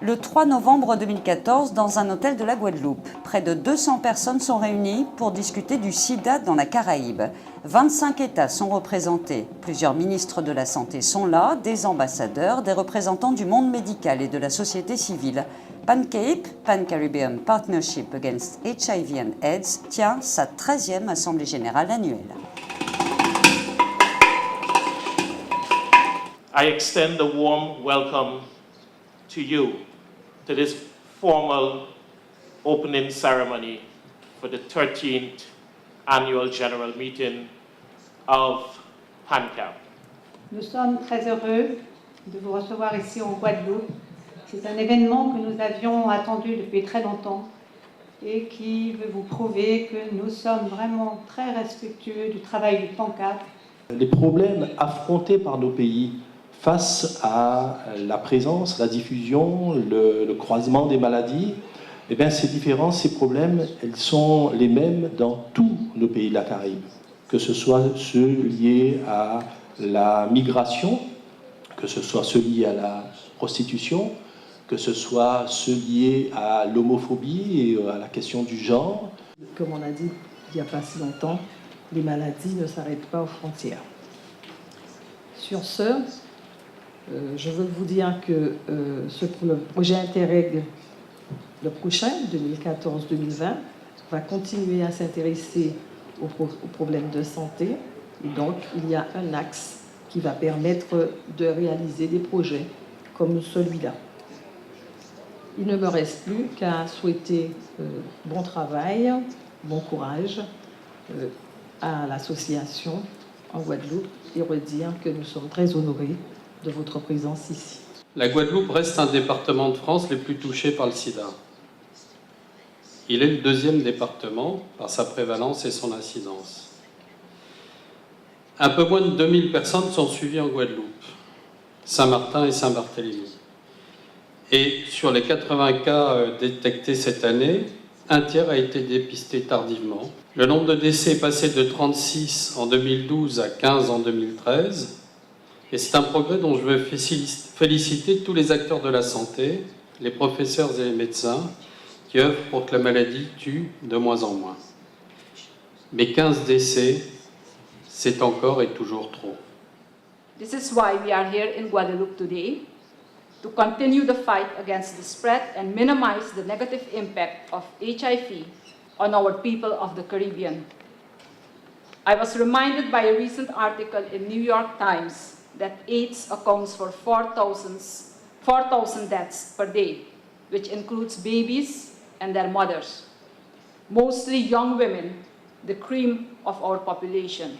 Le 3 novembre 2014, dans un hôtel de la Guadeloupe, près de 200 personnes sont réunies pour discuter du sida dans la Caraïbe. 25 États sont représentés. Plusieurs ministres de la Santé sont là, des ambassadeurs, des représentants du monde médical et de la société civile. PanCAPE, Pan-Caribbean Partnership Against HIV and AIDS, tient sa 13e Assemblée générale annuelle. I extend a warm welcome to you to this formal opening ceremony for the 13th annual general meeting of PanCAPE. Nous sommes très heureux de vous recevoir ici en Guadeloupe. C'est un événement que nous avions attendu depuis très longtemps et qui veut vous prouver que nous sommes vraiment très respectueux du travail du PanCAPE. Les problèmes affrontés par nos pays face à la présence, la diffusion, le croisement des maladies, eh bien, ces différences, ces problèmes, elles sont les mêmes dans tous nos pays de la Caraïbe, que ce soit ceux liés à la migration, que ce soit ceux liés à la prostitution, que ce soit ceux liés à l'homophobie et à la question du genre. Comme on a dit il n'y a pas si longtemps, les maladies ne s'arrêtent pas aux frontières. Sur ce, je veux vous dire que le projet Interreg, le prochain, 2014-2020, va continuer à s'intéresser aux problèmes de santé. Et donc, il y a un axe qui va permettre de réaliser des projets comme celui-là. Il ne me reste plus qu'à souhaiter bon travail, bon courage à l'association en Guadeloupe et redire que nous sommes très honorés de votre présence ici. La Guadeloupe reste un département de France les plus touchés par le sida. Il est le deuxième département par sa prévalence et son incidence. Un peu moins de 2000 personnes sont suivies en Guadeloupe, Saint-Martin et Saint-Barthélemy. Et sur les 80 cas détectés cette année, un tiers a été dépisté tardivement. Le nombre de décès est passé de 36 en 2012 à 15 en 2013. Et c'est un progrès dont je veux féliciter tous les acteurs de la santé, les professeurs et les médecins, qui œuvrent pour que la maladie tue de moins en moins. Mais 15 décès, c'est encore et toujours trop. This is why we are here in Guadeloupe today, to continue the fight against the spread and minimize the negative impact of HIV on our people of the Caribbean. I was reminded by a recent article in New York Times that AIDS accounts for 4,000 deaths per day, which includes babies and their mothers, mostly young women, the cream of our population.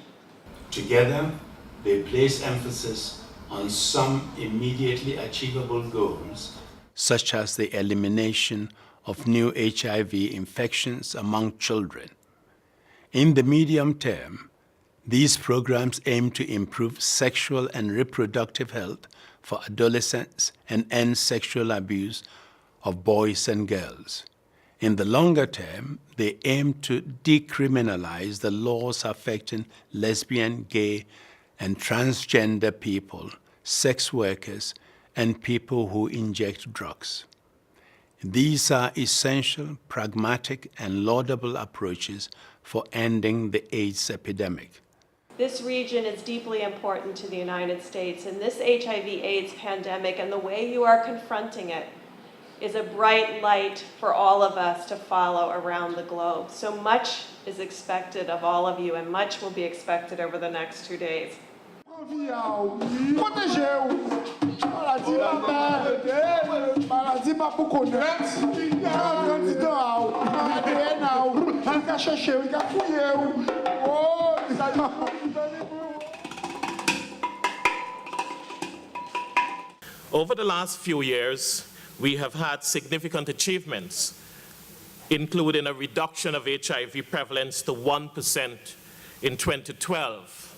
Together, they place emphasis on some immediately achievable goals, such as the elimination of new HIV infections among children. In the medium term, these programs aim to improve sexual and reproductive health for adolescents and end sexual abuse of boys and girls. In the longer term, they aim to decriminalize the laws affecting lesbian, gay, and transgender people, sex workers, and people who inject drugs. These are essential, pragmatic, and laudable approaches for ending the AIDS epidemic. This region is deeply important to the United States, and this HIV/AIDS pandemic and the way you are confronting it is a bright light for all of us to follow around the globe. So much is expected of all of you, and much will be expected over the next 2 days. Over the last few years, we have had significant achievements, including a reduction of HIV prevalence to 1% in 2012,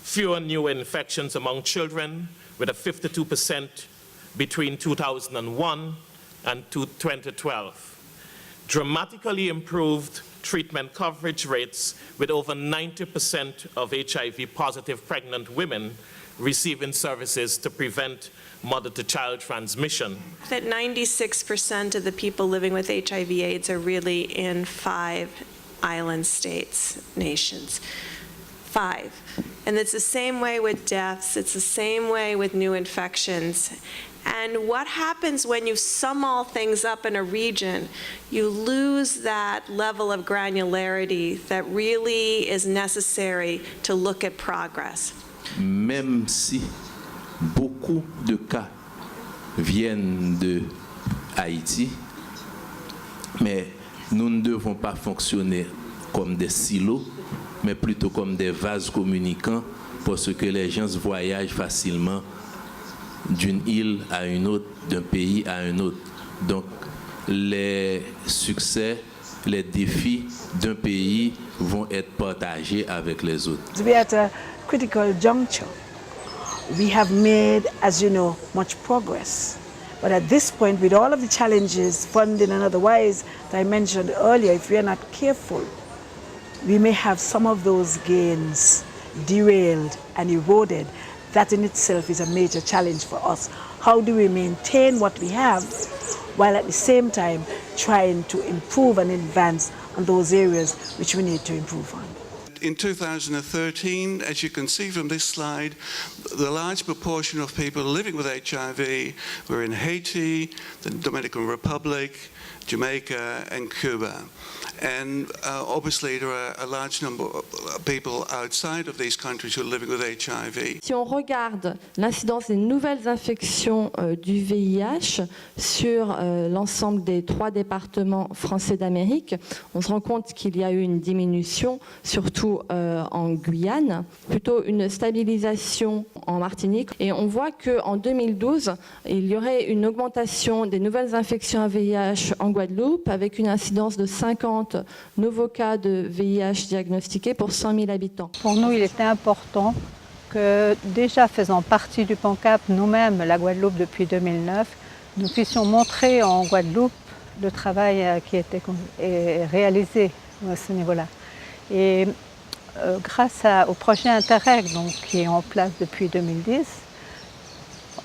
fewer new infections among children, with a 52% between 2001 and 2012, dramatically improved treatment coverage rates with over 90% of HIV-positive pregnant women receiving services to prevent mother-to-child transmission. That 96% of the people living with HIV/AIDS are really in 5 island states, nations. 5. And it's the same way with deaths, it's the same way with new infections. And what happens when you sum all things up in a region, you lose that level of granularity that really is necessary to look at progress. Même si beaucoup de cas viennent de Haïti, mais nous ne devons pas fonctionner comme des silos, mais plutôt comme des vases communicants, parce que les gens voyagent facilement d'une île à une autre, d'un pays à un autre. Donc, les succès, les défis d'un pays vont être partagés avec les autres. We are at a critical juncture. We have made, as you know, much progress. But at this point, with all of the challenges, funding and otherwise, that I mentioned earlier, if we are not careful, we may have some of those gains derailed and eroded. That in itself is a major challenge for us. How do we maintain what we have while at the same time trying to improve and advance on those areas which we need to improve on? In 2013, as you can see from this slide, the large proportion of people living with HIV were in Haiti, the Dominican Republic, Jamaica, and Cuba. And obviously there are a large number of people outside of these countries who are living with HIV. Si on regarde l'incidence des nouvelles infections du VIH sur l'ensemble des 3 départements français d'Amérique, on se rend compte qu'il y a eu une diminution, surtout en Guyane, plutôt une stabilisation en Martinique. Et on voit qu'en 2012, il y aurait une augmentation des nouvelles infections à VIH en Guadeloupe, avec une incidence de 50 nouveaux cas de VIH diagnostiqués pour 100 000 habitants. Pour nous, il était important que, déjà faisant partie du PANCAP, nous-mêmes, la Guadeloupe depuis 2009, nous puissions montrer en Guadeloupe le travail qui était réalisé à ce niveau-là. Et grâce au projet Interreg, donc, qui est en place depuis 2010,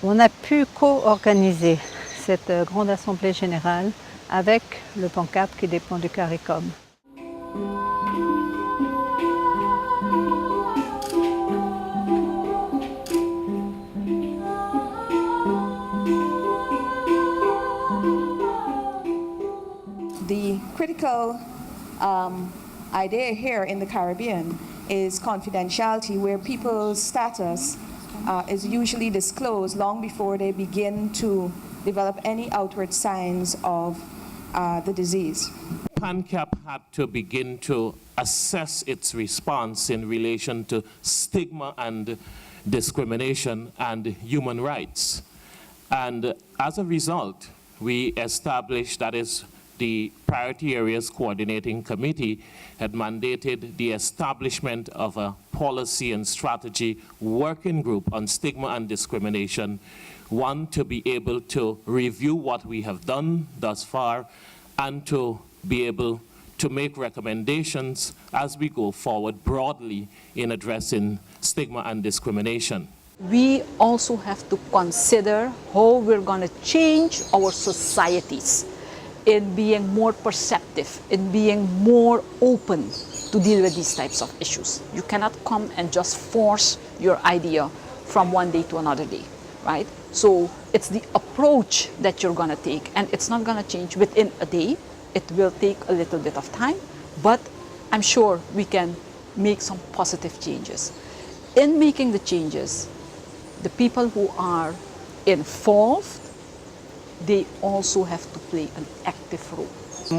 on a pu co-organiser cette grande assemblée générale avec le PANCAP qui dépend du CARICOM. The critical idea here in the Caribbean is confidentiality, where people's status is usually disclosed long before they begin to develop any outward signs of the disease. PANCAP had to begin to assess its response in relation to stigma and discrimination and human rights. And as a result, we established, that is, the Priority Areas Coordinating Committee had mandated the establishment of a policy and strategy working group on stigma and discrimination, one to be able to review what we have done thus far and to be able to make recommendations as we go forward broadly in addressing stigma and discrimination. We also have to consider how we're going to change our societies in being more perceptive, in being more open to deal with these types of issues. You cannot come and just force your idea from one day to another day, right? So it's the approach that you're going to take, and it's not going to change within a day. It will take a little bit of time, but I'm sure we can make some positive changes. In making the changes, the people who are involved, they also have to play an active role.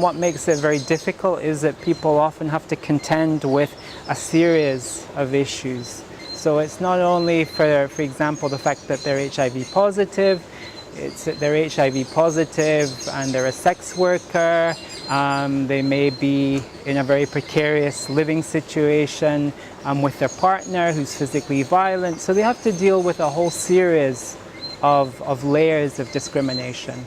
What makes it very difficult is that people often have to contend with a series of issues. So it's not only, for example, the fact that they're HIV positive, it's that they're HIV positive and they're a sex worker, they may be in a very precarious living situation with their partner who's physically violent. So they have to deal with a whole series of layers of discrimination.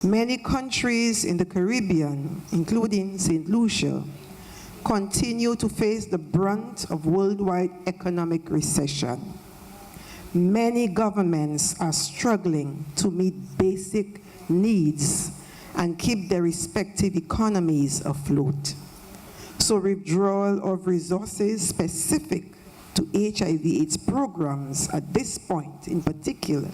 Many countries in the Caribbean, including St. Lucia, continue to face the brunt of worldwide economic recession. Many governments are struggling to meet basic needs and keep their respective economies afloat. So withdrawal of resources specific to HIV/AIDS programs at this point in particular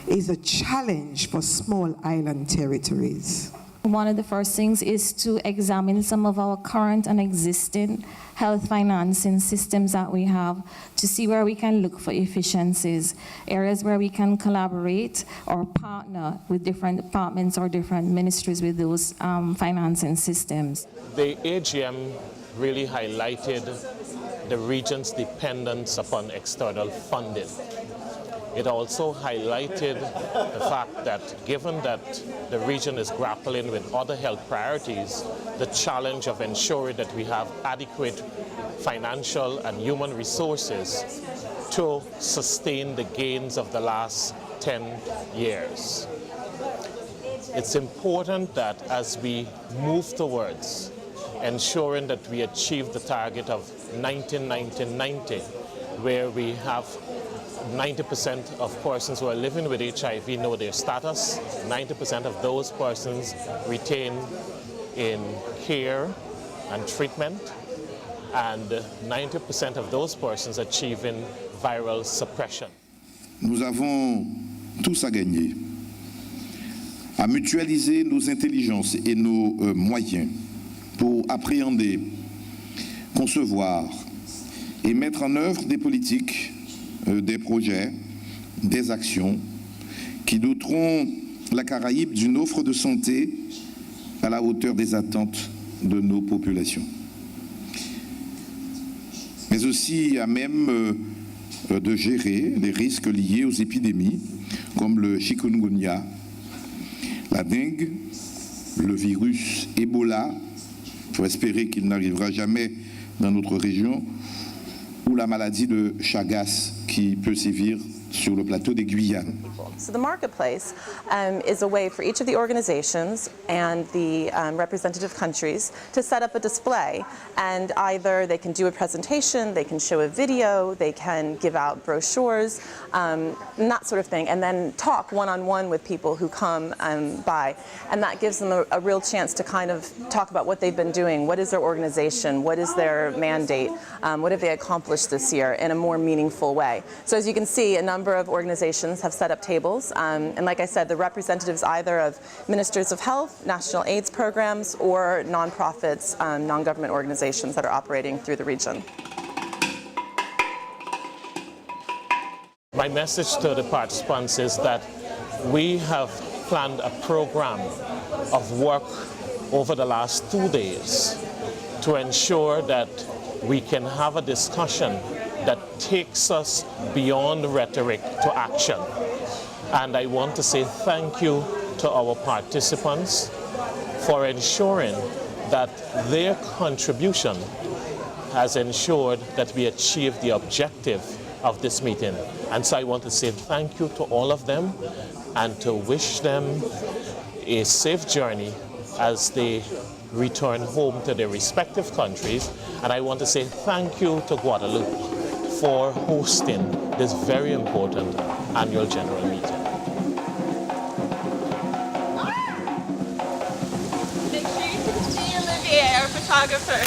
is a challenge for small island territories. One of the first things is to examine some of our current and existing health financing systems that we have to see where we can look for efficiencies, areas where we can collaborate or partner with different departments or different ministries with those financing systems. The AGM really highlighted the region's dependence upon external funding. It also highlighted the fact that given that the region is grappling with other health priorities, the challenge of ensuring that we have adequate financial and human resources to sustain the gains of the last 10 years. It's important that as we move towards ensuring that we achieve the target of 1990, where we have 90% of persons who are living with HIV know their status, 90% of those persons retain in care and treatment, and 90% of those persons achieving viral suppression. Nous avons tous à gagner à mutualiser nos intelligences et nos moyens pour appréhender, concevoir et mettre en œuvre des politiques, des projets, des actions qui doteront la Caraïbe d'une offre de santé à la hauteur des attentes de nos populations. Mais aussi à même de gérer les risques liés aux épidémies comme le chikungunya, la dengue, le virus Ebola, il faut espérer qu'il n'arrivera jamais dans notre région, ou la maladie de Chagas qui peut sévir sur le plateau des Guyanes. So the marketplace is a way for each of the organizations and the representative countries to set up a display, and either they can do a presentation, they can show a video, they can give out brochures, and that sort of thing, and then talk one-on-one with people who come by, and that gives them a real chance to kind of talk about what they've been doing, what is their organization, what is their mandate, what have they accomplished this year in a more meaningful way. So as you can see, a number of organizations have set up tables, and like I said, the representatives either of ministers of health, national AIDS programs, or nonprofits, non-government organizations that are operating through the region. My message to the participants is that we have planned a program of work over the last 2 days to ensure that we can have a discussion that takes us beyond rhetoric to action. And I want to say thank you to our participants for ensuring that their contribution has ensured that we achieve the objective of this meeting. And so I want to say thank you to all of them and to wish them a safe journey as they return home to their respective countries. And I want to say thank you to Guadeloupe for hosting this very important annual general meeting. Make sure you can see Olivier, our photographer.